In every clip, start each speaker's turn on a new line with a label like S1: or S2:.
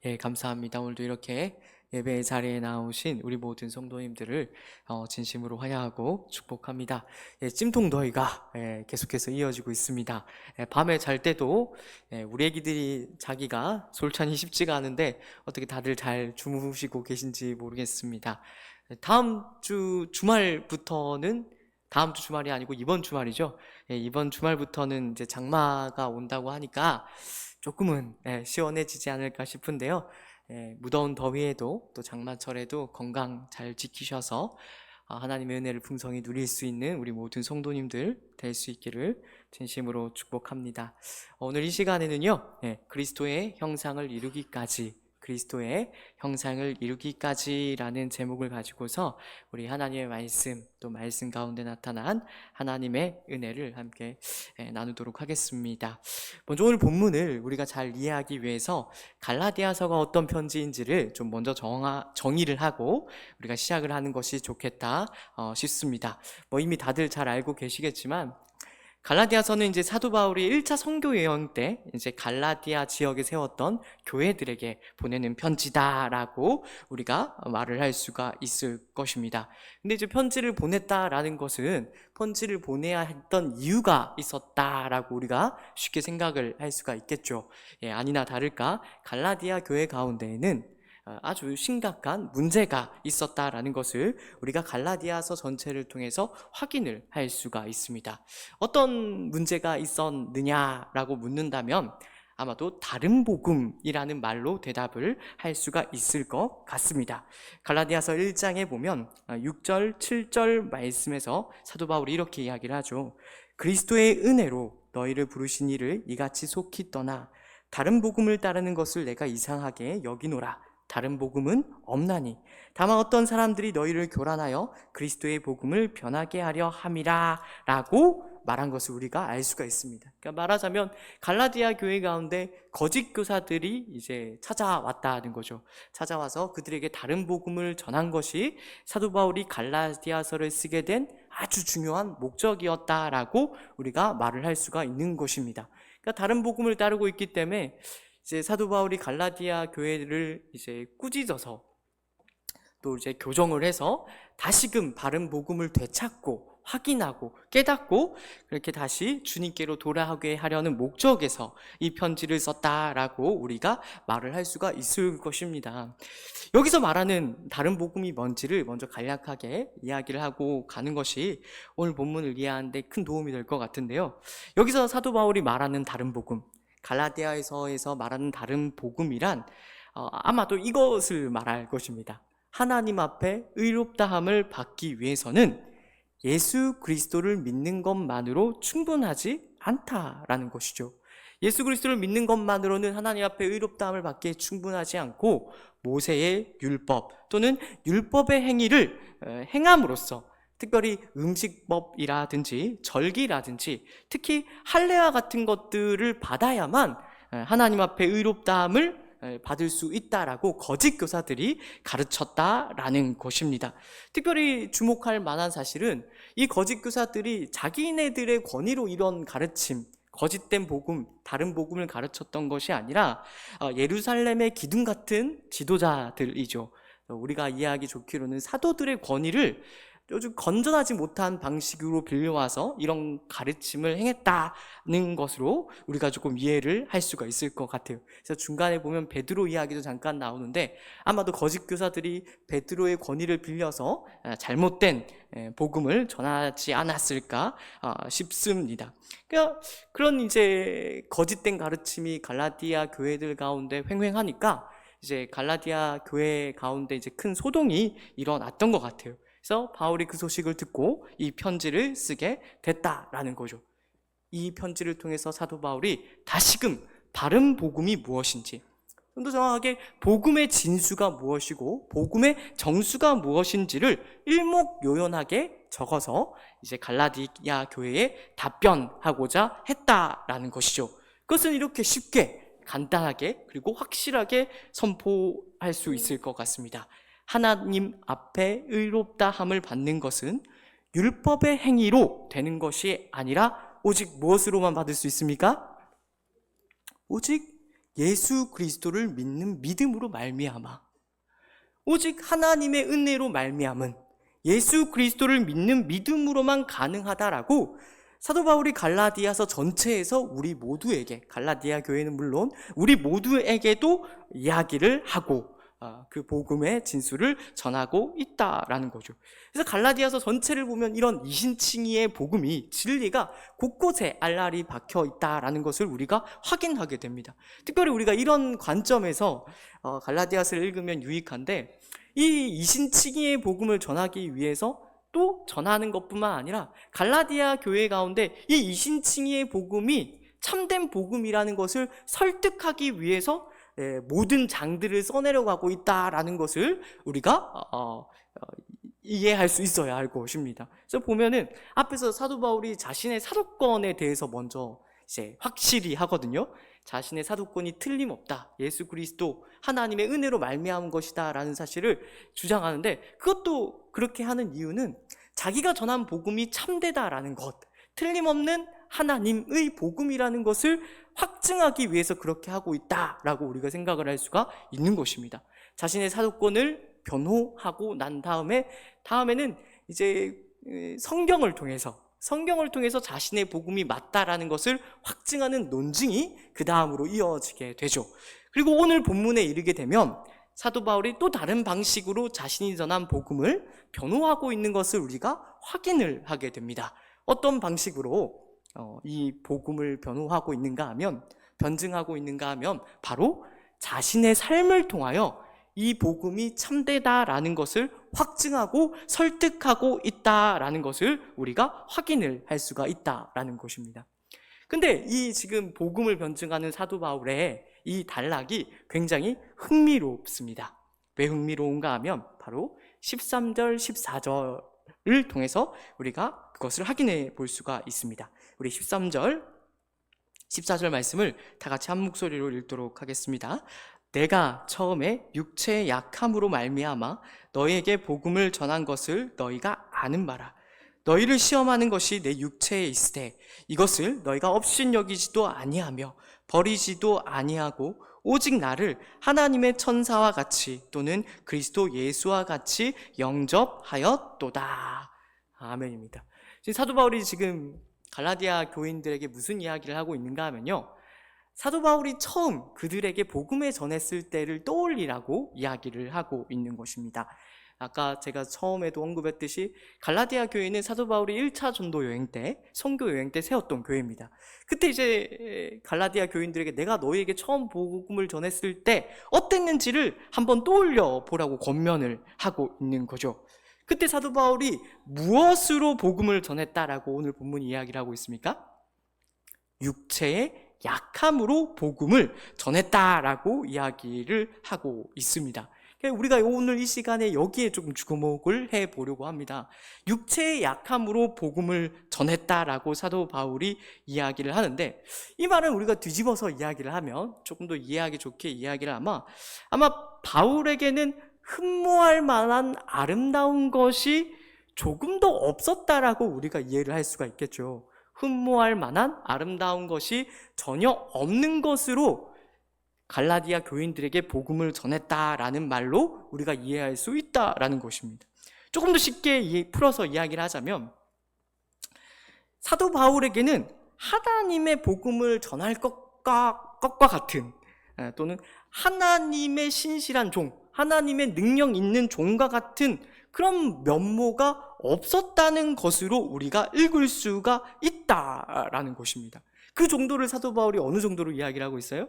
S1: 예, 감사합니다. 오늘도 이렇게 예배 자리에 나오신 우리 모든 성도님들을 진심으로 환영하고 축복합니다. 예, 찜통더위가 계속해서 이어지고 있습니다. 밤에 잘 때도 우리 애기들이 자기가 솔찬히 쉽지가 않은데 어떻게 다들 잘 주무시고 계신지 모르겠습니다. 다음 주 주말부터는 다음 주 주말이 아니고 이번 주말이죠. 이번 주말부터는 이제 장마가 온다고 하니까 조금은 시원해지지 않을까 싶은데요. 무더운 더위에도 또 장마철에도 건강 잘 지키셔서 하나님의 은혜를 풍성히 누릴 수 있는 우리 모든 성도님들 될 수 있기를 진심으로 축복합니다. 오늘 이 시간에는요, 그리스도의 형상을 이루기까지, 그리스도의 형상을 이루기까지라는 제목을 가지고서 우리 하나님의 말씀, 또 말씀 가운데 나타난 하나님의 은혜를 함께 나누도록 하겠습니다. 먼저 오늘 본문을 우리가 잘 이해하기 위해서 갈라디아서가 어떤 편지인지를 좀 먼저 정의를 하고 우리가 시작을 하는 것이 좋겠다 싶습니다. 이미 다들 잘 알고 계시겠지만 갈라디아서는 이제 사도 바울이 1차 선교 여행 때 이제 갈라디아 지역에 세웠던 교회들에게 보내는 편지다라고 우리가 말을 할 수가 있을 것입니다. 근데 이제 편지를 보냈다라는 것은 편지를 보내야 했던 이유가 있었다라고 우리가 쉽게 생각을 할 수가 있겠죠. 아니나 다를까 갈라디아 교회 가운데에는 아주 심각한 문제가 있었다라는 것을 우리가 갈라디아서 전체를 통해서 확인을 할 수가 있습니다. 어떤 문제가 있었느냐라고 묻는다면 아마도 다른 복음이라는 말로 대답을 할 수가 있을 것 같습니다. 갈라디아서 1장에 보면 6절, 7절 말씀에서 사도 바울이 이렇게 이야기를 하죠. 그리스도의 은혜로 너희를 부르신 이를 이같이 속히 떠나 다른 복음을 따르는 것을 내가 이상하게 여기노라. 다른 복음은 없나니 다만 어떤 사람들이 너희를 교란하여 그리스도의 복음을 변하게 하려 함이라 라고 말한 것을 우리가 알 수가 있습니다. 그러니까 말하자면 갈라디아 교회 가운데 거짓 교사들이 이제 찾아왔다는 거죠. 찾아와서 그들에게 다른 복음을 전한 것이 사도 바울이 갈라디아서를 쓰게 된 아주 중요한 목적이었다라고 우리가 말을 할 수가 있는 것입니다. 그러니까 다른 복음을 따르고 있기 때문에 이제 사도 바울이 갈라디아 교회를 이제 꾸짖어서 또 이제 교정을 해서 다시금 바른 복음을 되찾고 확인하고 깨닫고 그렇게 다시 주님께로 돌아가게 하려는 목적에서 이 편지를 썼다라고 우리가 말을 할 수가 있을 것입니다. 여기서 말하는 다른 복음이 뭔지를 먼저 간략하게 이야기를 하고 가는 것이 오늘 본문을 이해하는 데 큰 도움이 될 것 같은데요. 여기서 사도 바울이 말하는 다른 복음, 갈라디아서에서 말하는 다른 복음이란 아마도 이것을 말할 것입니다. 하나님 앞에 의롭다함을 받기 위해서는 예수 그리스도를 믿는 것만으로 충분하지 않다라는 것이죠. 예수 그리스도를 믿는 것만으로는 하나님 앞에 의롭다함을 받기에 충분하지 않고 모세의 율법 또는 율법의 행위를 행함으로써 특별히 음식법이라든지 절기라든지 특히 할례와 같은 것들을 받아야만 하나님 앞에 의롭다함을 받을 수 있다라고 거짓 교사들이 가르쳤다라는 것입니다. 특별히 주목할 만한 사실은 이 거짓 교사들이 자기네들의 권위로 이런 가르침, 거짓된 복음, 다른 복음을 가르쳤던 것이 아니라 예루살렘의 기둥 같은 지도자들이죠. 우리가 이해하기 좋기로는 사도들의 권위를 요즘 건전하지 못한 방식으로 빌려와서 이런 가르침을 행했다는 것으로 우리가 조금 이해를 할 수가 있을 것 같아요. 그래서 중간에 보면 베드로 이야기도 잠깐 나오는데 아마도 거짓 교사들이 베드로의 권위를 빌려서 잘못된 복음을 전하지 않았을까 싶습니다. 그러니까 그런 이제 거짓된 가르침이 갈라디아 교회들 가운데 횡행하니까 이제 갈라디아 교회 가운데 이제 큰 소동이 일어났던 것 같아요. 그래서 바울이 그 소식을 듣고 이 편지를 쓰게 됐다라는 거죠. 이 편지를 통해서 사도 바울이 다시금 바른 복음이 무엇인지, 좀 더 정확하게 복음의 진수가 무엇이고 복음의 정수가 무엇인지를 일목요연하게 적어서 이제 갈라디아 교회에 답변하고자 했다라는 것이죠. 그것은 이렇게 쉽게 간단하게 그리고 확실하게 선포할 수 있을 것 같습니다. 하나님 앞에 의롭다함을 받는 것은 율법의 행위로 되는 것이 아니라 오직 무엇으로만 받을 수 있습니까? 오직 예수 그리스도를 믿는 믿음으로 말미암아, 오직 하나님의 은혜로 말미암은 예수 그리스도를 믿는 믿음으로만 가능하다라고 사도 바울이 갈라디아서 전체에서 우리 모두에게, 갈라디아 교회는 물론 우리 모두에게도 이야기를 하고 그 복음의 진수를 전하고 있다라는 거죠. 그래서 갈라디아서 전체를 보면 이런 이신칭의의 복음이, 진리가 곳곳에 알알이 박혀 있다라는 것을 우리가 확인하게 됩니다. 특별히 우리가 이런 관점에서 갈라디아서를 읽으면 유익한데, 이 이신칭의의 복음을 전하기 위해서 또 전하는 것뿐만 아니라 갈라디아 교회 가운데 이 이신칭의의 복음이 참된 복음이라는 것을 설득하기 위해서 모든 장들을 써내려가고 있다라는 것을 우리가 이해할 수 있어야 할 것입니다. 그래서 보면은 앞에서 사도 바울이 자신의 사도권에 대해서 먼저 이제 확실히 하거든요. 자신의 사도권이 틀림없다, 예수 그리스도 하나님의 은혜로 말미암은 것이다 라는 사실을 주장하는데, 그것도 그렇게 하는 이유는 자기가 전한 복음이 참되다라는 것, 틀림없는 하나님의 복음이라는 것을 확증하기 위해서 그렇게 하고 있다라고 우리가 생각을 할 수가 있는 것입니다. 자신의 사도권을 변호하고 난 다음에는 이제 성경을 통해서 자신의 복음이 맞다라는 것을 확증하는 논증이 그 다음으로 이어지게 되죠. 그리고 오늘 본문에 이르게 되면 사도 바울이 또 다른 방식으로 자신이 전한 복음을 변호하고 있는 것을 우리가 확인을 하게 됩니다. 어떤 방식으로 이 복음을 변증하고 있는가 하면 바로 자신의 삶을 통하여 이 복음이 참되다라는 것을 확증하고 설득하고 있다라는 것을 우리가 확인을 할 수가 있다라는 것입니다. 근데 이 지금 복음을 변증하는 사도 바울의 이 단락이 굉장히 흥미롭습니다. 왜 흥미로운가 하면 바로 13절, 14절을 통해서 우리가 그것을 확인해 볼 수가 있습니다. 우리 13절, 14절 말씀을 다 같이 한 목소리로 읽도록 하겠습니다. 내가 처음에 육체의 약함으로 말미암아 너희에게 복음을 전한 것을 너희가 아는 바라. 너희를 시험하는 것이 내 육체에 있으되 이것을 너희가 업신여기지도 아니하며 버리지도 아니하고 오직 나를 하나님의 천사와 같이 또는 그리스도 예수와 같이 영접하였도다. 아멘입니다. 지금 사도 바울이 지금 갈라디아 교인들에게 무슨 이야기를 하고 있는가 하면요, 사도 바울이 처음 그들에게 복음을 전했을 때를 떠올리라고 이야기를 하고 있는 것입니다. 아까 제가 처음에도 언급했듯이 갈라디아 교회는 사도 바울이 1차 전도 여행 때, 선교 여행 때 세웠던 교회입니다. 그때 이제 갈라디아 교인들에게 내가 너희에게 처음 복음을 전했을 때 어땠는지를 한번 떠올려 보라고 권면을 하고 있는 거죠. 그때 사도 바울이 무엇으로 복음을 전했다라고 오늘 본문이 이야기를 하고 있습니까? 육체의 약함으로 복음을 전했다라고 이야기를 하고 있습니다. 우리가 오늘 이 시간에 여기에 조금 주목을 해보려고 합니다. 육체의 약함으로 복음을 전했다라고 사도 바울이 이야기를 하는데, 이 말은 우리가 뒤집어서 이야기를 하면 조금 더 이해하기 좋게 이야기를 아마 바울에게는 흠모할 만한 아름다운 것이 조금 더 없었다라고 우리가 이해를 할 수가 있겠죠. 흠모할 만한 아름다운 것이 전혀 없는 것으로 갈라디아 교인들에게 복음을 전했다라는 말로 우리가 이해할 수 있다라는 것입니다. 조금 더 쉽게 풀어서 이야기를 하자면, 사도 바울에게는 하나님의 복음을 전할 것과 같은, 또는 하나님의 신실한 종, 하나님의 능력 있는 종과 같은 그런 면모가 없었다는 것으로 우리가 읽을 수가 있다라는 것입니다. 그 정도를 사도 바울이 어느 정도로 이야기를 하고 있어요?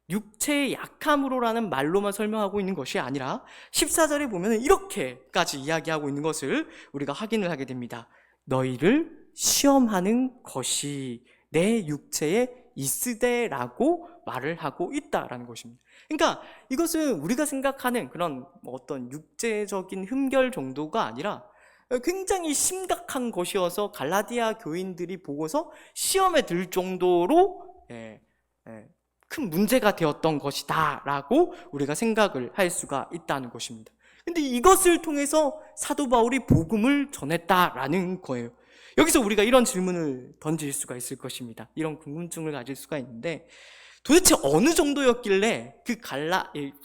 S1: 육체의 약함으로라는 말로만 설명하고 있는 것이 아니라 14절에 보면 이렇게까지 이야기하고 있는 것을 우리가 확인을 하게 됩니다. 너희를 시험하는 것이 내 육체에 있으되라고 말을 하고 있다라는 것입니다. 그러니까 이것은 우리가 생각하는 그런 어떤 육체적인 흠결 정도가 아니라 굉장히 심각한 것이어서 갈라디아 교인들이 보고서 시험에 들 정도로 큰 문제가 되었던 것이다 라고 우리가 생각을 할 수가 있다는 것입니다. 근데 이것을 통해서 사도 바울이 복음을 전했다라는 거예요. 여기서 우리가 이런 질문을 던질 수가 있을 것입니다. 이런 궁금증을 가질 수가 있는데, 도대체 어느 정도였길래 그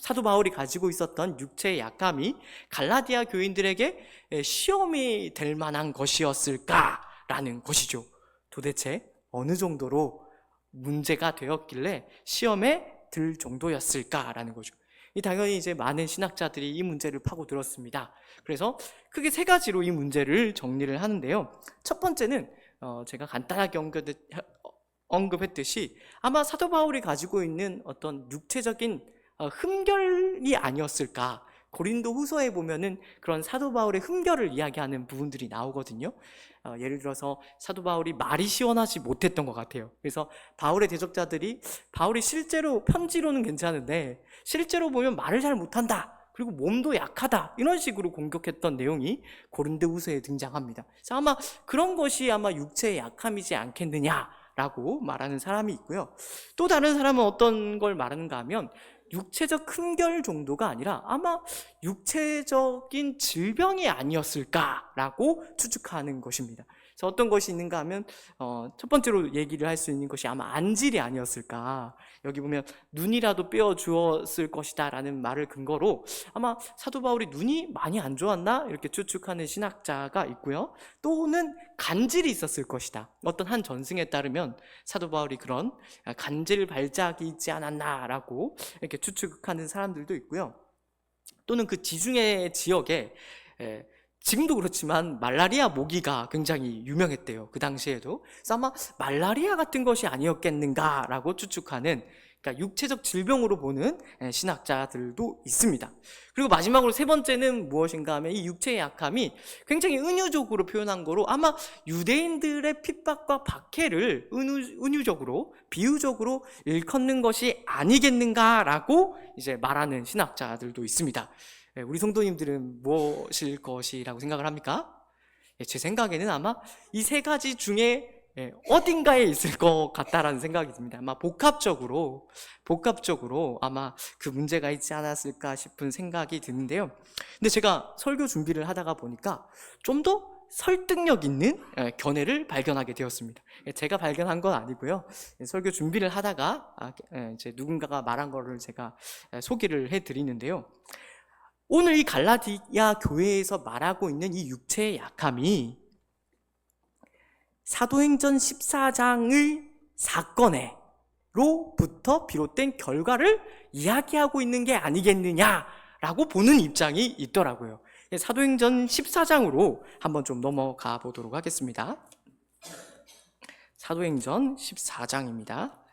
S1: 사도 바울이 가지고 있었던 육체의 약함이 갈라디아 교인들에게 시험이 될 만한 것이었을까라는 것이죠. 도대체 어느 정도로 문제가 되었길래 시험에 들 정도였을까라는 거죠. 당연히 이제 많은 신학자들이 이 문제를 파고들었습니다. 그래서 크게 세 가지로 이 문제를 정리를 하는데요. 첫 번째는 제가 간단하게 언급했듯이 아마 사도 바울이 가지고 있는 어떤 육체적인 흠결이 아니었을까. 고린도 후서에 보면은 그런 사도 바울의 흠결을 이야기하는 부분들이 나오거든요. 예를 들어서 사도 바울이 말이 시원하지 못했던 것 같아요. 그래서 바울의 대적자들이 바울이 실제로 편지로는 괜찮은데 실제로 보면 말을 잘 못한다, 그리고 몸도 약하다, 이런 식으로 공격했던 내용이 고린도 후서에 등장합니다. 그래서 아마 그런 것이 아마 육체의 약함이지 않겠느냐라고 말하는 사람이 있고요. 또 다른 사람은 어떤 걸 말하는가 하면 육체적 흠결 정도가 아니라 아마 육체적인 질병이 아니었을까라고 추측하는 것입니다. 그래서 어떤 것이 있는가 하면 첫 번째로 얘기를 할 수 있는 것이 아마 안질이 아니었을까. 여기 보면 눈이라도 빼어 주었을 것이다 라는 말을 근거로 아마 사도 바울이 눈이 많이 안 좋았나 이렇게 추측하는 신학자가 있고요. 또는 간질이 있었을 것이다. 어떤 한 전승에 따르면 사도 바울이 그런 간질 발작이 있지 않았나라고 이렇게 추측하는 사람들도 있고요. 또는 그 지중해 지역에 지금도 그렇지만 말라리아 모기가 굉장히 유명했대요. 그 당시에도. 그래서 아마 말라리아 같은 것이 아니었겠는가라고 추측하는, 그러니까 육체적 질병으로 보는 신학자들도 있습니다. 그리고 마지막으로 세 번째는 무엇인가 하면 이 육체의 약함이 굉장히 은유적으로 표현한 거로 아마 유대인들의 핍박과 박해를 은유적으로 비유적으로 일컫는 것이 아니겠는가라고 이제 말하는 신학자들도 있습니다. 우리 성도님들은 무엇일 것이라고 생각을 합니까? 제 생각에는 아마 이 세 가지 중에 어딘가에 있을 것 같다라는 생각이 듭니다. 아마 복합적으로 아마 그 문제가 있지 않았을까 싶은 생각이 드는데요. 근데 제가 설교 준비를 하다가 보니까 좀 더 설득력 있는 견해를 발견하게 되었습니다. 제가 발견한 건 아니고요. 설교 준비를 하다가 이제 누군가가 말한 거를 제가 소개를 해드리는데요. 오늘 이 갈라디아 교회에서 말하고 있는 이 육체의 약함이 사도행전 14장의 사건으로부터 비롯된 결과를 이야기하고 있는 게 아니겠느냐라고 보는 입장이 있더라고요. 사도행전 14장으로 한번 좀 넘어가 보도록 하겠습니다. 사도행전 14장입니다.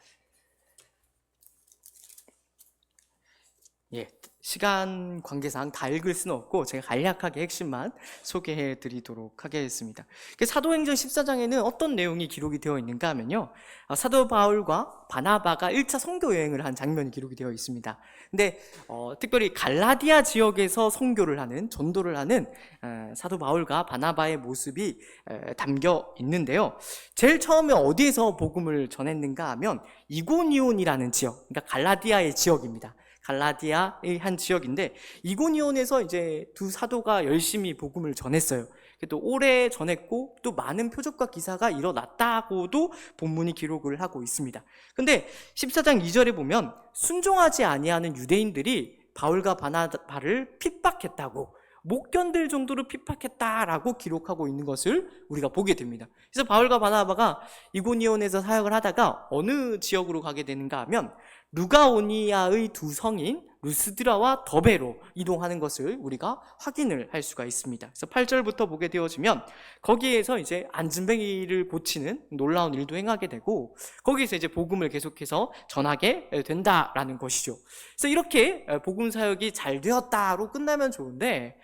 S1: 시간 관계상 다 읽을 수는 없고 제가 간략하게 핵심만 소개해 드리도록 하겠습니다. 사도행전 14장에는 어떤 내용이 기록이 되어 있는가 하면요, 사도 바울과 바나바가 1차 선교 여행을 한 장면이 기록이 되어 있습니다. 근데 특별히 갈라디아 지역에서 선교를 하는, 전도를 하는 사도 바울과 바나바의 모습이 담겨 있는데요. 제일 처음에 어디에서 복음을 전했는가 하면 이고니온이라는 지역, 그러니까 갈라디아의 지역입니다. 갈라디아의 한 지역인데 이고니온에서 이제 두 사도가 열심히 복음을 전했어요. 또 오래 전했고 또 많은 표적과 기사가 일어났다고도 본문이 기록을 하고 있습니다. 근데 14장 2절에 보면 순종하지 아니하는 유대인들이 바울과 바나바를 핍박했다고, 못 견딜 정도로 핍박했다라고 기록하고 있는 것을 우리가 보게 됩니다. 그래서 바울과 바나바가 이고니온에서 사역을 하다가 어느 지역으로 가게 되는가 하면 루가오니아의 두 성인 루스드라와 더베로 이동하는 것을 우리가 확인을 할 수가 있습니다. 그래서 8절부터 보게 되어지면 거기에서 이제 안진뱅이를 고치는 놀라운 일도 행하게 되고 거기에서 이제 복음을 계속해서 전하게 된다라는 것이죠. 그래서 이렇게 복음 사역이 잘 되었다로 끝나면 좋은데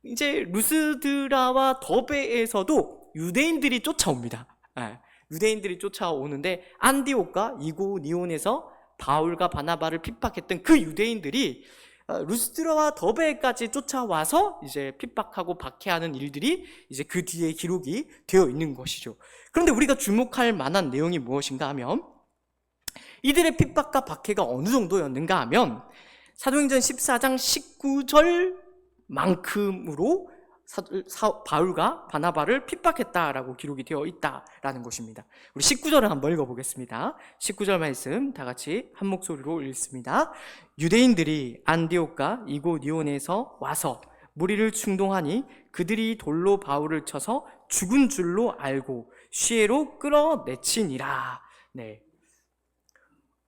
S1: 이제 루스드라와 더베에서도 유대인들이 쫓아옵니다. 유대인들이 쫓아오는데 안디옥과 이고니온에서 바울과 바나바를 핍박했던 그 유대인들이 루스드라와 더베까지 쫓아와서 이제 핍박하고 박해하는 일들이 이제 그 뒤에 기록이 되어 있는 것이죠. 그런데 우리가 주목할 만한 내용이 무엇인가 하면 이들의 핍박과 박해가 어느 정도였는가 하면 사도행전 14장 19절만큼으로 바울과 바나바를 핍박했다라고 기록이 되어 있다라는 것입니다. 우리 19절을 한번 읽어보겠습니다. 19절 말씀 다 같이 한 목소리로 읽습니다. 유대인들이 안디옥과 이고니온에서 와서 무리를 충동하니 그들이 돌로 바울을 쳐서 죽은 줄로 알고 시외로 끌어내치니라. 네.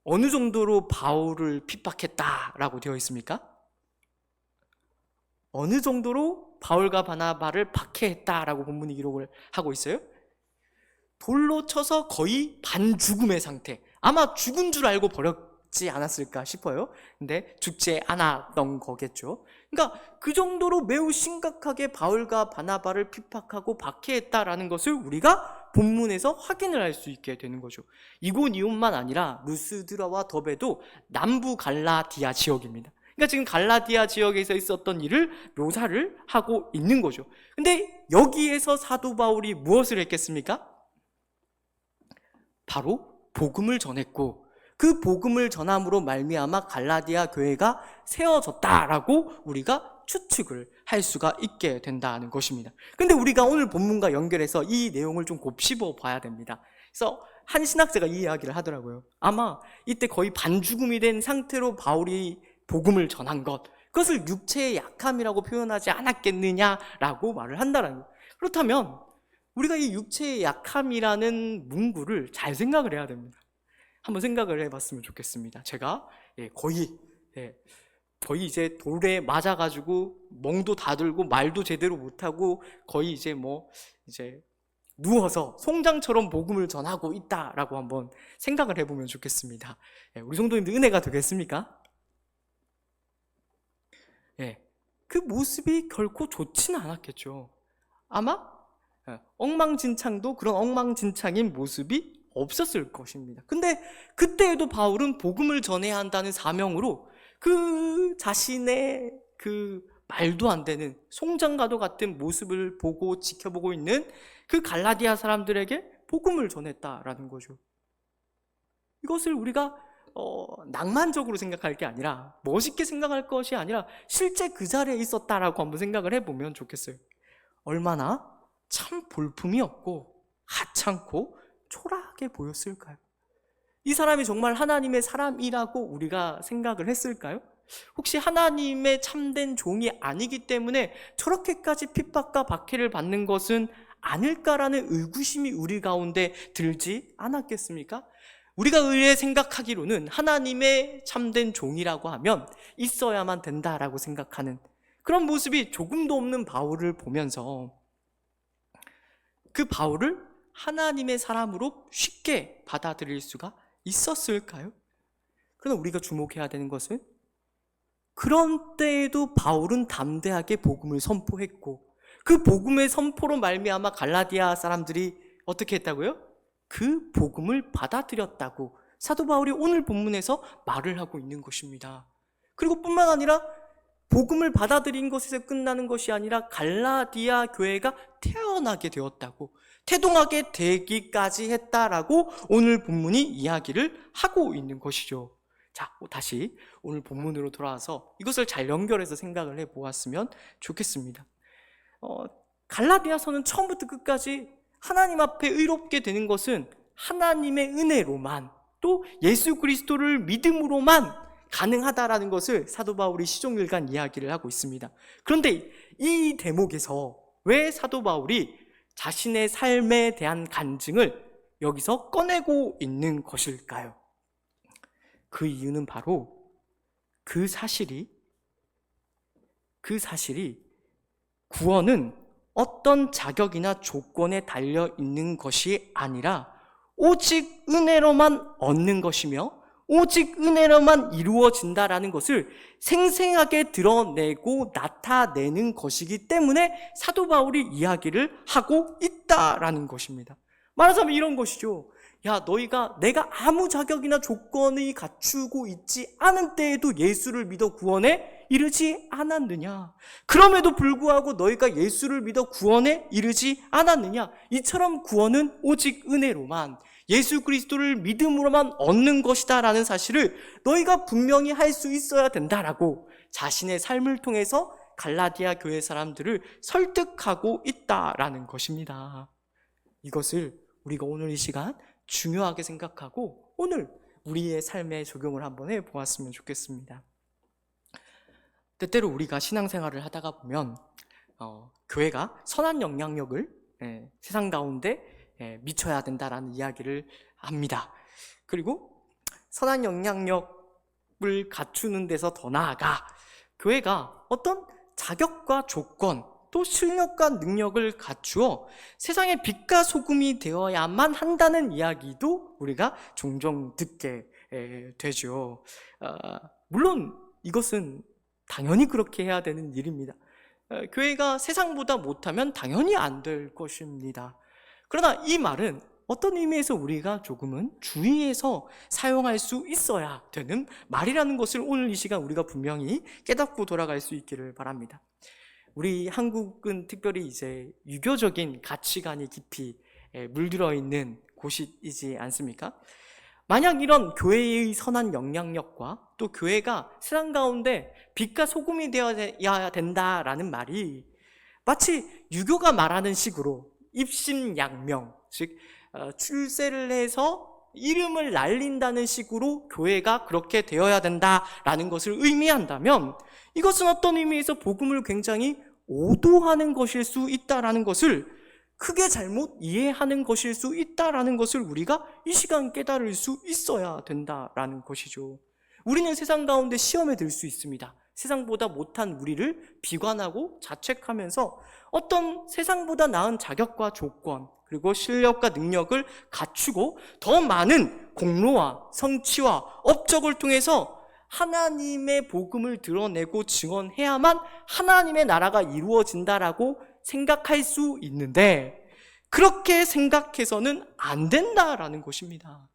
S1: 어느 정도로 바울을 핍박했다라고 되어 있습니까? 어느 정도로 바울과 바나바를 박해했다라고 본문이 기록을 하고 있어요? 돌로 쳐서 거의 반죽음의 상태. 아마 죽은 줄 알고 버렸지 않았을까 싶어요. 근데 죽지 않았던 거겠죠. 그러니까 그 정도로 매우 심각하게 바울과 바나바를 핍박하고 박해했다라는 것을 우리가 본문에서 확인을 할 수 있게 되는 거죠. 이고니온만 아니라 루스드라와 더베도 남부 갈라디아 지역입니다. 그러니까 지금 갈라디아 지역에서 있었던 일을 묘사를 하고 있는 거죠. 근데 여기에서 사도 바울이 무엇을 했겠습니까? 바로 복음을 전했고 그 복음을 전함으로 말미암아 갈라디아 교회가 세워졌다라고 우리가 추측을 할 수가 있게 된다는 것입니다. 근데 우리가 오늘 본문과 연결해서 이 내용을 좀 곱씹어 봐야 됩니다. 그래서 한 신학자가 이 이야기를 하더라고요. 아마 이때 거의 반죽음이 된 상태로 바울이 복음을 전한 것, 그것을 육체의 약함이라고 표현하지 않았겠느냐라고 말을 한다는 거예요. 그렇다면 우리가 이 육체의 약함이라는 문구를 잘 생각을 해야 됩니다. 한번 생각을 해봤으면 좋겠습니다. 제가 거의 이제 돌에 맞아가지고 멍도 다 들고 말도 제대로 못하고 거의 이제 누워서 송장처럼 복음을 전하고 있다라고 한번 생각을 해보면 좋겠습니다. 우리 성도님들 은혜가 되겠습니까? 그 모습이 결코 좋지는 않았겠죠. 아마 엉망진창도 그런 엉망진창인 모습이 없었을 것입니다. 근데 그때에도 바울은 복음을 전해야 한다는 사명으로 그 자신의 그 말도 안 되는 송장과도 같은 모습을 보고 지켜보고 있는 그 갈라디아 사람들에게 복음을 전했다라는 거죠. 이것을 우리가 낭만적으로 생각할 게 아니라 멋있게 생각할 것이 아니라 실제 그 자리에 있었다라고 한번 생각을 해보면 좋겠어요. 얼마나 참 볼품이 없고 하찮고 초라하게 보였을까요? 이 사람이 정말 하나님의 사람이라고 우리가 생각을 했을까요? 혹시 하나님의 참된 종이 아니기 때문에 저렇게까지 핍박과 박해를 받는 것은 아닐까라는 의구심이 우리 가운데 들지 않았겠습니까? 우리가 의뢰 생각하기로는 하나님의 참된 종이라고 하면 있어야만 된다라고 생각하는 그런 모습이 조금도 없는 바울을 보면서 그 바울을 하나님의 사람으로 쉽게 받아들일 수가 있었을까요? 그러나 우리가 주목해야 되는 것은 그런 때에도 바울은 담대하게 복음을 선포했고 그 복음의 선포로 말미암아 갈라디아 사람들이 어떻게 했다고요? 그 복음을 받아들였다고 사도 바울이 오늘 본문에서 말을 하고 있는 것입니다. 그리고 뿐만 아니라 복음을 받아들인 것에서 끝나는 것이 아니라 갈라디아 교회가 태어나게 되었다고, 태동하게 되기까지 했다라고 오늘 본문이 이야기를 하고 있는 것이죠. 자, 다시 오늘 본문으로 돌아와서 이것을 잘 연결해서 생각을 해보았으면 좋겠습니다. 갈라디아서는 처음부터 끝까지 하나님 앞에 의롭게 되는 것은 하나님의 은혜로만, 또 예수 그리스도를 믿음으로만 가능하다라는 것을 사도 바울이 시종일관 이야기를 하고 있습니다. 그런데 이 대목에서 왜 사도 바울이 자신의 삶에 대한 간증을 여기서 꺼내고 있는 것일까요? 그 이유는 바로 그 사실이 구원은 어떤 자격이나 조건에 달려 있는 것이 아니라 오직 은혜로만 얻는 것이며 오직 은혜로만 이루어진다라는 것을 생생하게 드러내고 나타내는 것이기 때문에 사도 바울이 이야기를 하고 있다라는 것입니다. 말하자면 이런 것이죠. 야, 내가 아무 자격이나 조건이 갖추고 있지 않은 때에도 예수를 믿어 구원에 이르지 않았느냐? 그럼에도 불구하고 너희가 예수를 믿어 구원에 이르지 않았느냐? 이처럼 구원은 오직 은혜로만, 예수 그리스도를 믿음으로만 얻는 것이다라는 사실을 너희가 분명히 할 수 있어야 된다라고 자신의 삶을 통해서 갈라디아 교회 사람들을 설득하고 있다라는 것입니다. 이것을 우리가 오늘 이 시간 중요하게 생각하고 오늘 우리의 삶에 적용을 한번 해보았으면 좋겠습니다. 때때로 우리가 신앙생활을 하다가 보면 교회가 선한 영향력을 세상 가운데 미쳐야 된다라는 이야기를 합니다. 그리고 선한 영향력을 갖추는 데서 더 나아가 교회가 어떤 자격과 조건 또 실력과 능력을 갖추어 세상의 빛과 소금이 되어야만 한다는 이야기도 우리가 종종 듣게 되죠. 물론 이것은 당연히 그렇게 해야 되는 일입니다. 교회가 세상보다 못하면 당연히 안 될 것입니다. 그러나 이 말은 어떤 의미에서 우리가 조금은 주의해서 사용할 수 있어야 되는 말이라는 것을 오늘 이 시간 우리가 분명히 깨닫고 돌아갈 수 있기를 바랍니다. 우리 한국은 특별히 이제 유교적인 가치관이 깊이 물들어 있는 곳이지 않습니까? 만약 이런 교회의 선한 영향력과 또 교회가 세상 가운데 빛과 소금이 되어야 된다라는 말이 마치 유교가 말하는 식으로 입신양명, 즉 출세를 해서 이름을 날린다는 식으로 교회가 그렇게 되어야 된다라는 것을 의미한다면 이것은 어떤 의미에서 복음을 굉장히 오도하는 것일 수 있다라는 것을 크게 잘못 이해하는 것일 수 있다라는 것을 우리가 이 시간 깨달을 수 있어야 된다라는 것이죠. 우리는 세상 가운데 시험에 들 수 있습니다. 세상보다 못한 우리를 비관하고 자책하면서 어떤 세상보다 나은 자격과 조건 그리고 실력과 능력을 갖추고 더 많은 공로와 성취와 업적을 통해서 하나님의 복음을 드러내고 증언해야만 하나님의 나라가 이루어진다라고 생각할 수 있는데 그렇게 생각해서는 안 된다라는 것입니다.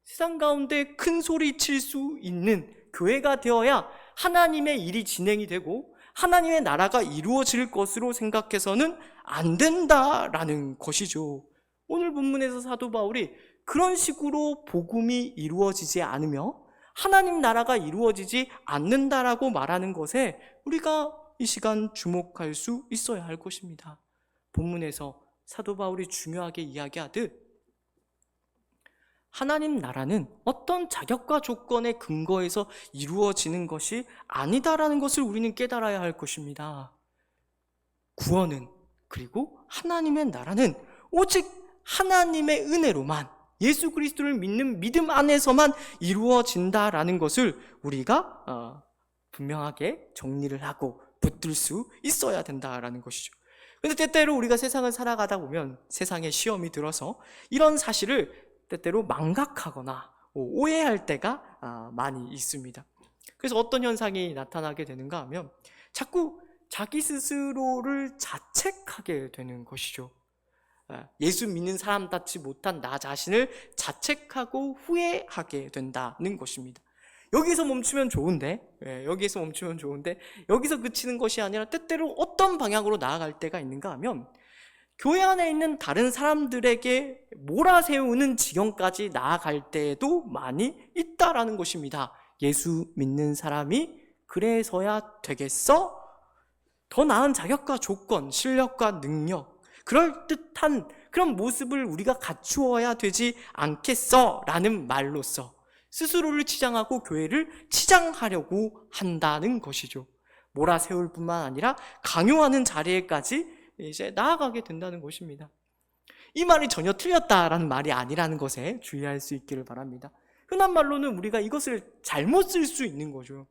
S1: 세상 가운데 큰 소리 칠 수 있는 교회가 되어야 하나님의 일이 진행이 되고 하나님의 나라가 이루어질 것으로 생각해서는 안 된다라는 것이죠. 오늘 본문에서 사도 바울이 그런 식으로 복음이 이루어지지 않으며 하나님 나라가 이루어지지 않는다라고 말하는 것에 우리가 이 시간 주목할 수 있어야 할 것입니다. 본문에서 사도 바울이 중요하게 이야기하듯 하나님 나라는 어떤 자격과 조건에 근거해서 이루어지는 것이 아니다라는 것을 우리는 깨달아야 할 것입니다. 구원은 그리고 하나님의 나라는 오직 하나님의 은혜로만 예수 그리스도를 믿는 믿음 안에서만 이루어진다라는 것을 우리가 분명하게 정리를 하고 붙들 수 있어야 된다라는 것이죠. 그런데 때때로 우리가 세상을 살아가다 보면 세상에 시험이 들어서 이런 사실을 때때로 망각하거나 오해할 때가 많이 있습니다. 그래서 어떤 현상이 나타나게 되는가 하면 자꾸 자기 스스로를 자책하게 되는 것이죠. 예수 믿는 사람답지 못한 나 자신을 자책하고 후회하게 된다는 것입니다. 여기서 멈추면 좋은데 여기서 그치는 것이 아니라 때때로 어떤 방향으로 나아갈 때가 있는가 하면 교회 안에 있는 다른 사람들에게 몰아세우는 지경까지 나아갈 때에도 많이 있다라는 것입니다. 예수 믿는 사람이 그래서야 되겠어? 더 나은 자격과 조건, 실력과 능력, 그럴듯한 그런 모습을 우리가 갖추어야 되지 않겠어? 라는 말로써 스스로를 치장하고 교회를 치장하려고 한다는 것이죠. 몰아세울 뿐만 아니라 강요하는 자리에까지 이제 나아가게 된다는 것입니다. 이 말이 전혀 틀렸다라는 말이 아니라는 것에 주의할 수 있기를 바랍니다. 흔한 말로는 우리가 이것을 잘못 쓸 수 있는 거죠.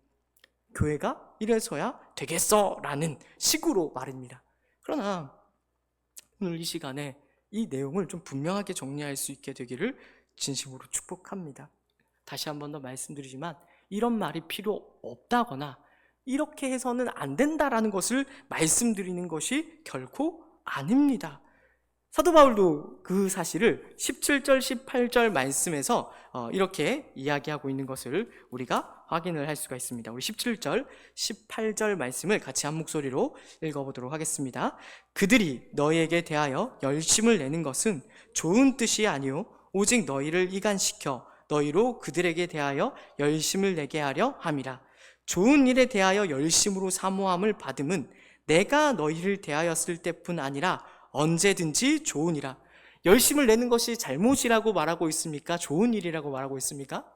S1: 교회가 이래서야 되겠어 라는 식으로 말입니다. 그러나 오늘 이 시간에 이 내용을 좀 분명하게 정리할 수 있게 되기를 진심으로 축복합니다. 다시 한 번 더 말씀드리지만 이런 말이 필요 없다거나 이렇게 해서는 안 된다라는 것을 말씀드리는 것이 결코 아닙니다. 사도 바울도 그 사실을 17절, 18절 말씀에서 이렇게 이야기하고 있는 것을 우리가 확인을 할 수가 있습니다. 우리 17절, 18절 말씀을 같이 한 목소리로 읽어보도록 하겠습니다. 그들이 너희에게 대하여 열심을 내는 것은 좋은 뜻이 아니요 오직 너희를 이간시켜 너희로 그들에게 대하여 열심을 내게 하려 함이라. 좋은 일에 대하여 열심으로 사모함을 받음은 내가 너희를 대하였을 때뿐 아니라 언제든지 좋으니라. 열심을 내는 것이 잘못이라고 말하고 있습니까? 좋은 일이라고 말하고 있습니까?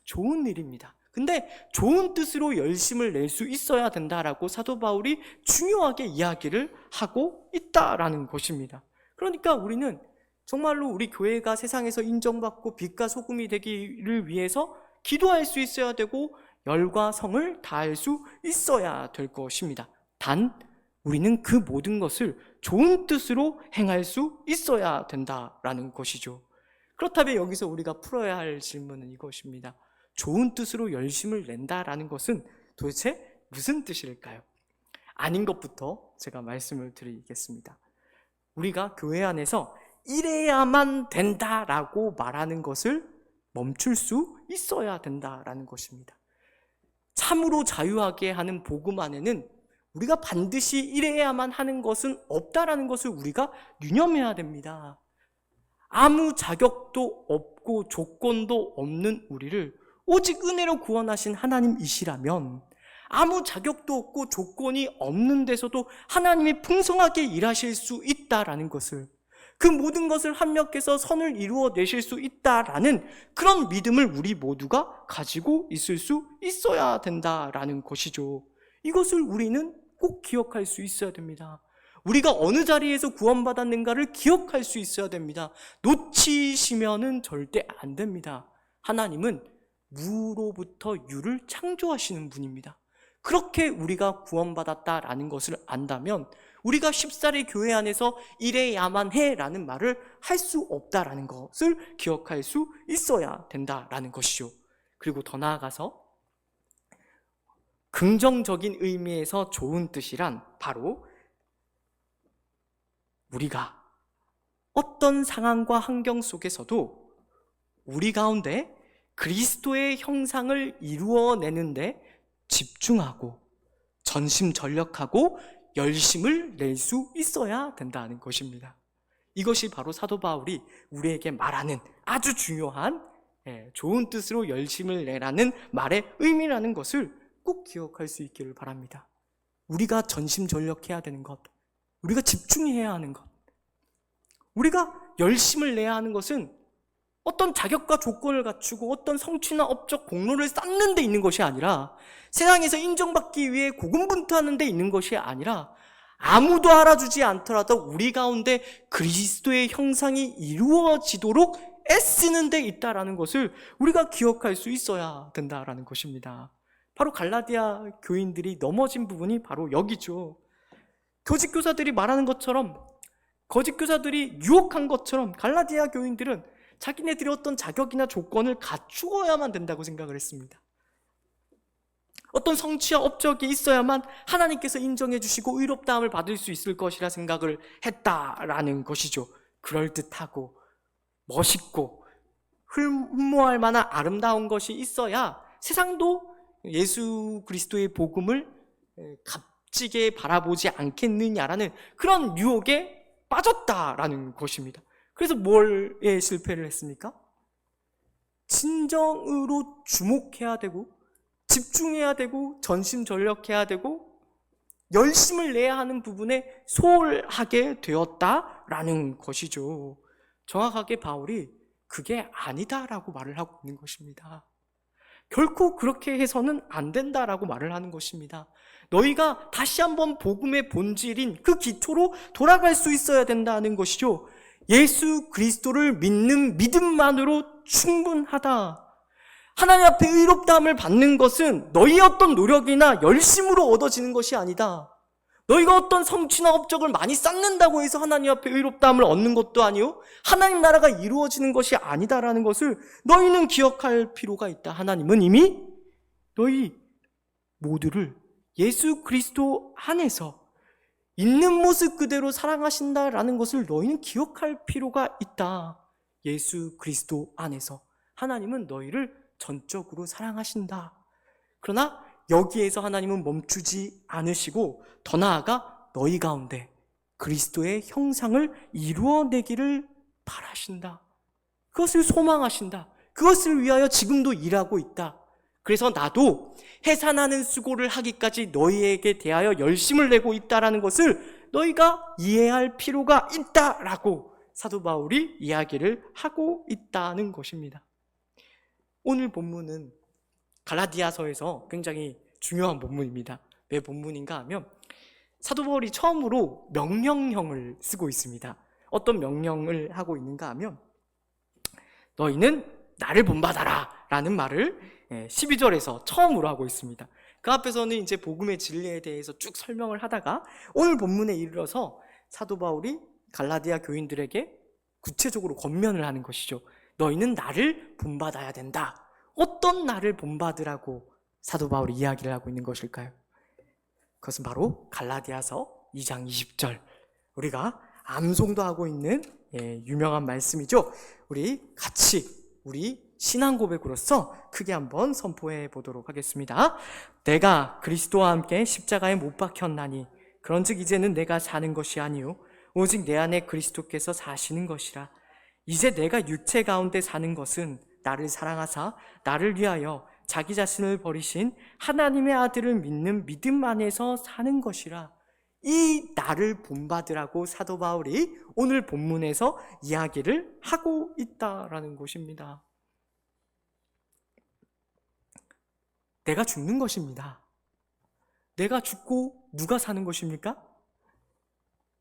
S1: 좋은 일입니다. 근데 좋은 뜻으로 열심을 낼 수 있어야 된다라고 사도 바울이 중요하게 이야기를 하고 있다라는 것입니다. 그러니까 우리는 정말로 우리 교회가 세상에서 인정받고 빛과 소금이 되기를 위해서 기도할 수 있어야 되고 열과 성을 다할 수 있어야 될 것입니다. 단 우리는 그 모든 것을 좋은 뜻으로 행할 수 있어야 된다라는 것이죠. 그렇다면 여기서 우리가 풀어야 할 질문은 이것입니다. 좋은 뜻으로 열심을 낸다라는 것은 도대체 무슨 뜻일까요? 아닌 것부터 제가 말씀을 드리겠습니다. 우리가 교회 안에서 이래야만 된다라고 말하는 것을 멈출 수 있어야 된다라는 것입니다. 참으로 자유하게 하는 복음 안에는 우리가 반드시 이래야만 하는 것은 없다라는 것을 우리가 유념해야 됩니다. 아무 자격도 없고 조건도 없는 우리를 오직 은혜로 구원하신 하나님이시라면 아무 자격도 없고 조건이 없는 데서도 하나님이 풍성하게 일하실 수 있다라는 것을, 그 모든 것을 합력해서 선을 이루어내실 수 있다라는 그런 믿음을 우리 모두가 가지고 있을 수 있어야 된다라는 것이죠. 이것을 우리는 꼭 기억할 수 있어야 됩니다. 우리가 어느 자리에서 구원받았는가를 기억할 수 있어야 됩니다. 놓치시면은 절대 안 됩니다. 하나님은 무로부터 유를 창조하시는 분입니다. 그렇게 우리가 구원받았다라는 것을 안다면 우리가 쉽사리 교회 안에서 이래야만 해라는 말을 할 수 없다라는 것을 기억할 수 있어야 된다라는 것이죠. 그리고 더 나아가서 긍정적인 의미에서 좋은 뜻이란 바로 우리가 어떤 상황과 환경 속에서도 우리 가운데 그리스도의 형상을 이루어내는데 집중하고 전심전력하고 열심을 낼 수 있어야 된다는 것입니다. 이것이 바로 사도 바울이 우리에게 말하는 아주 중요한 좋은 뜻으로 열심을 내라는 말의 의미라는 것을 꼭 기억할 수 있기를 바랍니다. 우리가 전심전력해야 되는 것, 우리가 집중해야 하는 것, 우리가 열심을 내야 하는 것은 어떤 자격과 조건을 갖추고 어떤 성취나 업적, 공로를 쌓는 데 있는 것이 아니라, 세상에서 인정받기 위해 고군분투하는 데 있는 것이 아니라, 아무도 알아주지 않더라도 우리 가운데 그리스도의 형상이 이루어지도록 애쓰는 데 있다라는 것을 우리가 기억할 수 있어야 된다라는 것입니다. 바로 갈라디아 교인들이 넘어진 부분이 바로 여기죠. 교직교사들이 말하는 것처럼, 거짓교사들이 유혹한 것처럼 갈라디아 교인들은 자기네들이 어떤 자격이나 조건을 갖추어야만 된다고 생각을 했습니다. 어떤 성취와 업적이 있어야만 하나님께서 인정해 주시고 의롭다함을 받을 수 있을 것이라 생각을 했다라는 것이죠. 그럴듯하고 멋있고 흠모할 만한 아름다운 것이 있어야 세상도 예수 그리스도의 복음을 값지게 바라보지 않겠느냐라는 그런 유혹에 빠졌다라는 것입니다. 그래서 뭘에 실패를 했습니까? 진정으로 주목해야 되고 집중해야 되고 전심전력해야 되고 열심을 내야 하는 부분에 소홀하게 되었다라는 것이죠. 정확하게 바울이 그게 아니다라고 말을 하고 있는 것입니다. 결코 그렇게 해서는 안 된다라고 말을 하는 것입니다. 너희가 다시 한번 복음의 본질인 그 기초로 돌아갈 수 있어야 된다는 것이죠. 예수 그리스도를 믿는 믿음만으로 충분하다. 하나님 앞에 의롭다함을 받는 것은 너희의 어떤 노력이나 열심으로 얻어지는 것이 아니다. 너희가 어떤 성취나 업적을 많이 쌓는다고 해서 하나님 앞에 의롭다함을 얻는 것도 아니요, 하나님 나라가 이루어지는 것이 아니다라는 것을 너희는 기억할 필요가 있다. 하나님은 이미 너희 모두를 예수 그리스도 안에서 있는 모습 그대로 사랑하신다라는 것을 너희는 기억할 필요가 있다. 예수 그리스도 안에서 하나님은 너희를 전적으로 사랑하신다. 그러나 여기에서 하나님은 멈추지 않으시고 더 나아가 너희 가운데 그리스도의 형상을 이루어내기를 바라신다. 그것을 소망하신다. 그것을 위하여 지금도 일하고 있다. 그래서 나도 해산하는 수고를 하기까지 너희에게 대하여 열심을 내고 있다라는 것을 너희가 이해할 필요가 있다라고 사도 바울이 이야기를 하고 있다는 것입니다. 오늘 본문은 갈라디아서에서 굉장히 중요한 본문입니다. 왜 본문인가 하면 사도 바울이 처음으로 명령형을 쓰고 있습니다. 어떤 명령을 하고 있는가 하면 너희는 나를 본받아라 라는 말을 12절에서 처음으로 하고 있습니다. 그 앞에서는 이제 복음의 진리에 대해서 쭉 설명을 하다가 오늘 본문에 이르러서 사도 바울이 갈라디아 교인들에게 구체적으로 권면을 하는 것이죠. 너희는 나를 본받아야 된다. 어떤 나를 본받으라고 사도 바울이 이야기를 하고 있는 것일까요? 그것은 바로 갈라디아서 2장 20절, 우리가 암송도 하고 있는 유명한 말씀이죠. 우리 같이 우리 신앙 고백으로서 크게 한번 선포해 보도록 하겠습니다. 내가 그리스도와 함께 십자가에 못 박혔나니 그런즉 이제는 내가 사는 것이 아니요 오직 내 안에 그리스도께서 사시는 것이라. 이제 내가 육체 가운데 사는 것은 나를 사랑하사 나를 위하여 자기 자신을 버리신 하나님의 아들을 믿는 믿음 안에서 사는 것이라. 이 나를 본받으라고 사도 바울이 오늘 본문에서 이야기를 하고 있다라는 것입니다. 내가 죽는 것입니다. 내가 죽고 누가 사는 것입니까?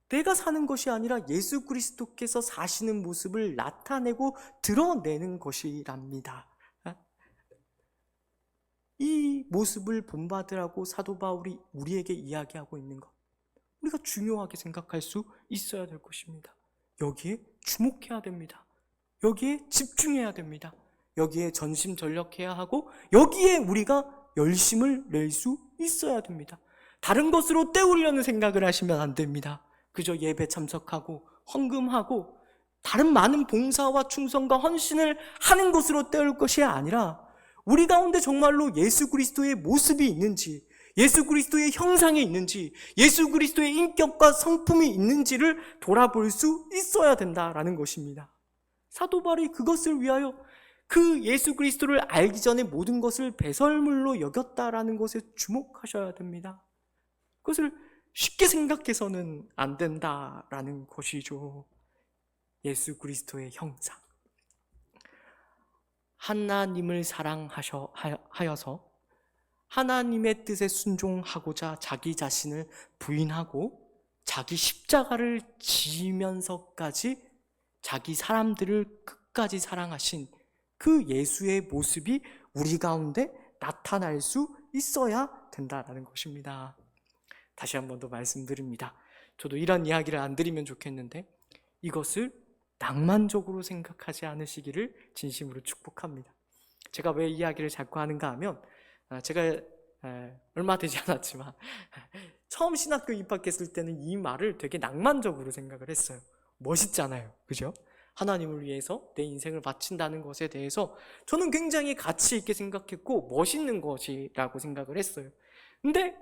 S1: 내가 사는 것이 아니라 예수 그리스도께서 사시는 모습을 나타내고 드러내는 것이랍니다. 이 모습을 본받으라고 사도 바울이 우리에게 이야기하고 있는 것, 우리가 중요하게 생각할 수 있어야 될 것입니다. 여기에 주목해야 됩니다. 여기에 집중해야 됩니다. 여기에 전심전력해야 하고 여기에 우리가 열심을 낼 수 있어야 됩니다. 다른 것으로 때우려는 생각을 하시면 안 됩니다. 그저 예배 참석하고 헌금하고 다른 많은 봉사와 충성과 헌신을 하는 것으로 때울 것이 아니라 우리 가운데 정말로 예수 그리스도의 모습이 있는지, 예수 그리스도의 형상이 있는지, 예수 그리스도의 인격과 성품이 있는지를 돌아볼 수 있어야 된다라는 것입니다. 사도 바울이 그것을 위하여 그 예수 그리스도를 알기 전에 모든 것을 배설물로 여겼다라는 것에 주목하셔야 됩니다. 그것을 쉽게 생각해서는 안 된다라는 것이죠. 예수 그리스도의 형상, 하나님을 사랑하여서 하나님의 뜻에 순종하고자 자기 자신을 부인하고 자기 십자가를 지면서까지 자기 사람들을 끝까지 사랑하신 그 예수의 모습이 우리 가운데 나타날 수 있어야 된다는 것입니다. 다시 한 번 더 말씀드립니다. 저도 이런 이야기를 안 드리면 좋겠는데 이것을 낭만적으로 생각하지 않으시기를 진심으로 축복합니다. 제가 왜 이야기를 자꾸 하는가 하면 제가 얼마 되지 않았지만 처음 신학교 입학했을 때는 이 말을 되게 낭만적으로 생각을 했어요. 멋있잖아요, 그죠? 하나님을 위해서 내 인생을 바친다는 것에 대해서 저는 굉장히 가치 있게 생각했고 멋있는 것이라고 생각을 했어요. 근데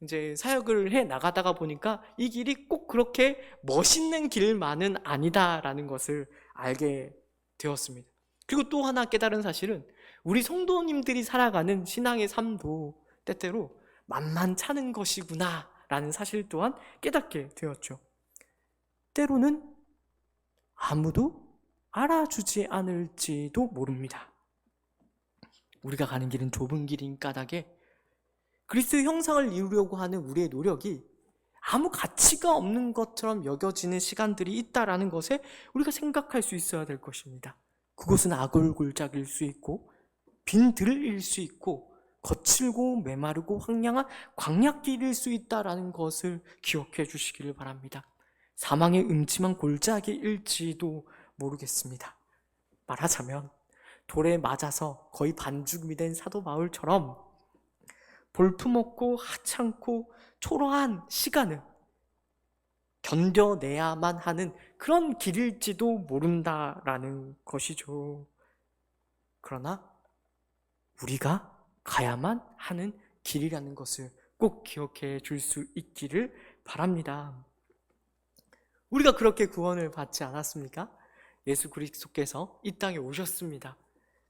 S1: 이제 사역을 해 나가다가 보니까 이 길이 꼭 그렇게 멋있는 길만은 아니다라는 것을 알게 되었습니다. 그리고 또 하나 깨달은 사실은 우리 성도님들이 살아가는 신앙의 삶도 때때로 만만찮은 것이구나 라는 사실 또한 깨닫게 되었죠. 때로는 아무도 알아주지 않을지도 모릅니다. 우리가 가는 길은 좁은 길인 까닭에 그리스도의 형상을 이루려고 하는 우리의 노력이 아무 가치가 없는 것처럼 여겨지는 시간들이 있다라는 것에 우리가 생각할 수 있어야 될 것입니다. 그것은 아골골짝일 수 있고 빈들일 수 있고 거칠고 메마르고 황량한 광야길일 수 있다라는 것을 기억해 주시기를 바랍니다. 사망의 음침한 골짜기일지도 모르겠습니다. 말하자면 돌에 맞아서 거의 반죽음이 된 사도 바울처럼 볼품없고 하찮고 초라한 시간을 견뎌내야만 하는 그런 길일지도 모른다라는 것이죠. 그러나 우리가 가야만 하는 길이라는 것을 꼭 기억해 줄 수 있기를 바랍니다. 우리가 그렇게 구원을 받지 않았습니까? 예수 그리스도께서 이 땅에 오셨습니다.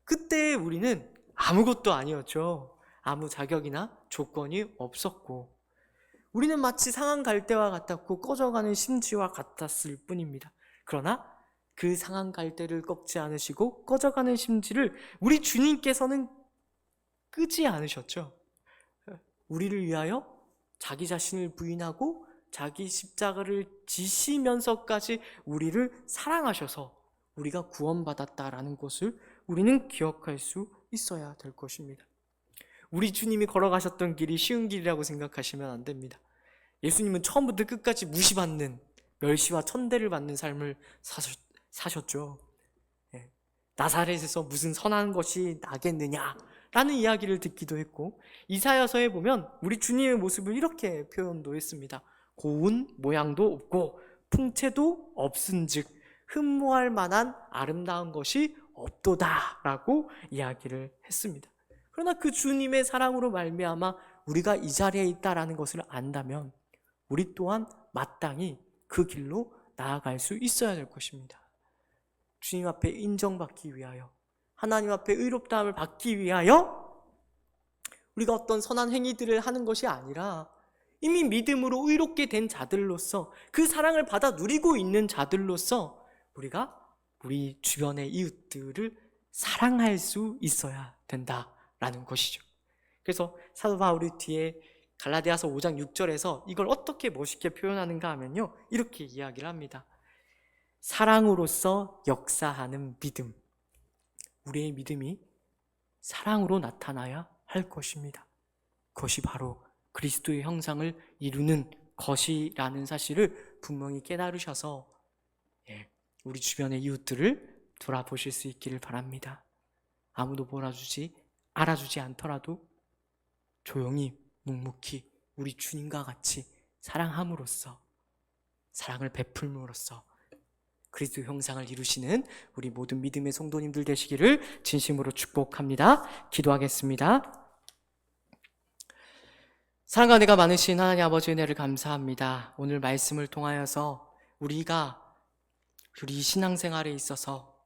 S1: 그때 우리는 아무것도 아니었죠. 아무 자격이나 조건이 없었고 우리는 마치 상한 갈대와 같았고 꺼져가는 심지와 같았을 뿐입니다. 그러나 그 상한 갈대를 꺾지 않으시고 꺼져가는 심지를 우리 주님께서는 끄지 않으셨죠. 우리를 위하여 자기 자신을 부인하고 자기 십자가를 지시면서까지 우리를 사랑하셔서 우리가 구원받았다라는 것을 우리는 기억할 수 있어야 될 것입니다. 우리 주님이 걸어가셨던 길이 쉬운 길이라고 생각하시면 안 됩니다. 예수님은 처음부터 끝까지 무시받는, 멸시와 천대를 받는 삶을 사셨죠. 나사렛에서 무슨 선한 것이 나겠느냐라는 이야기를 듣기도 했고, 이사야서에 보면 우리 주님의 모습을 이렇게 표현도 했습니다. 고운 모양도 없고 풍채도 없은즉 흠모할 만한 아름다운 것이 없도다라고 이야기를 했습니다. 그러나 그 주님의 사랑으로 말미암아 우리가 이 자리에 있다라는 것을 안다면 우리 또한 마땅히 그 길로 나아갈 수 있어야 될 것입니다. 주님 앞에 인정받기 위하여, 하나님 앞에 의롭다함을 받기 위하여 우리가 어떤 선한 행위들을 하는 것이 아니라 이미 믿음으로 의롭게 된 자들로서 그 사랑을 받아 누리고 있는 자들로서 우리가 우리 주변의 이웃들을 사랑할 수 있어야 된다라는 것이죠. 그래서 사도 바울이 뒤에 갈라디아서 5장 6절에서 이걸 어떻게 멋있게 표현하는가 하면요, 이렇게 이야기를 합니다. 사랑으로서 역사하는 믿음. 우리의 믿음이 사랑으로 나타나야 할 것입니다. 그것이 바로 그리스도의 형상을 이루는 것이라는 사실을 분명히 깨달으셔서 우리 주변의 이웃들을 돌아보실 수 있기를 바랍니다. 아무도 알아주지 않더라도 조용히 묵묵히 우리 주님과 같이 사랑함으로써, 사랑을 베풀므로써 그리스도 형상을 이루시는 우리 모든 믿음의 성도님들 되시기를 진심으로 축복합니다. 기도하겠습니다. 사랑과 은혜가 많으신 하나님 아버지 은혜를 감사합니다. 오늘 말씀을 통하여서 우리가 우리 신앙생활에 있어서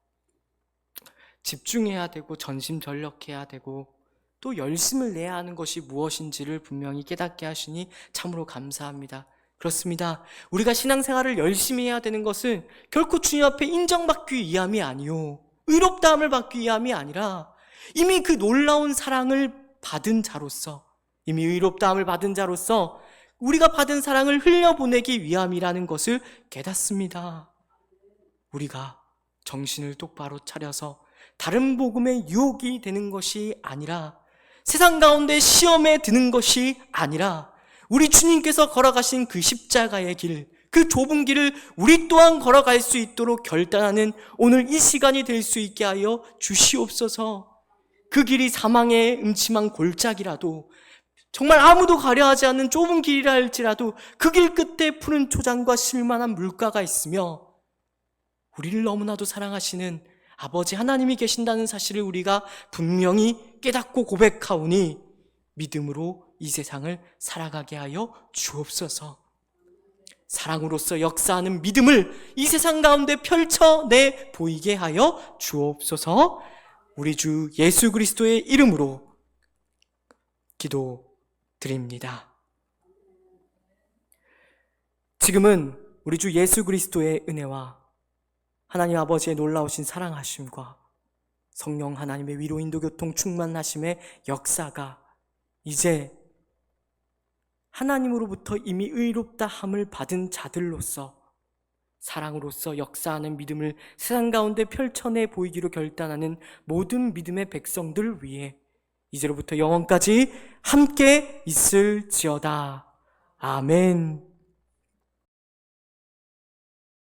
S1: 집중해야 되고 전심전력해야 되고 또 열심을 내야 하는 것이 무엇인지를 분명히 깨닫게 하시니 참으로 감사합니다. 그렇습니다. 우리가 신앙생활을 열심히 해야 되는 것은 결코 주님 앞에 인정받기 위함이 아니요, 의롭다함을 받기 위함이 아니라 이미 그 놀라운 사랑을 받은 자로서, 이미 의롭다함을 받은 자로서 우리가 받은 사랑을 흘려보내기 위함이라는 것을 깨닫습니다. 우리가 정신을 똑바로 차려서 다른 복음의 유혹이 되는 것이 아니라, 세상 가운데 시험에 드는 것이 아니라 우리 주님께서 걸어가신 그 십자가의 길, 그 좁은 길을 우리 또한 걸어갈 수 있도록 결단하는 오늘 이 시간이 될 수 있게 하여 주시옵소서. 그 길이 사망의 음침한 골짜기라도, 정말 아무도 가려하지 않는 좁은 길이라 할지라도 그 길 끝에 푸른 초장과 실만한 물가가 있으며 우리를 너무나도 사랑하시는 아버지 하나님이 계신다는 사실을 우리가 분명히 깨닫고 고백하오니 믿음으로 이 세상을 살아가게 하여 주옵소서. 사랑으로서 역사하는 믿음을 이 세상 가운데 펼쳐내 보이게 하여 주옵소서. 우리 주 예수 그리스도의 이름으로 기도드립니다. 지금은 우리 주 예수 그리스도의 은혜와 하나님 아버지의 놀라우신 사랑하심과 성령 하나님의 위로 인도 교통 충만하심의 역사가 이제 하나님으로부터 이미 의롭다함을 받은 자들로서 사랑으로서 역사하는 믿음을 세상 가운데 펼쳐내 보이기로 결단하는 모든 믿음의 백성들 위해 이제로부터 영원까지 함께 있을지어다. 아멘.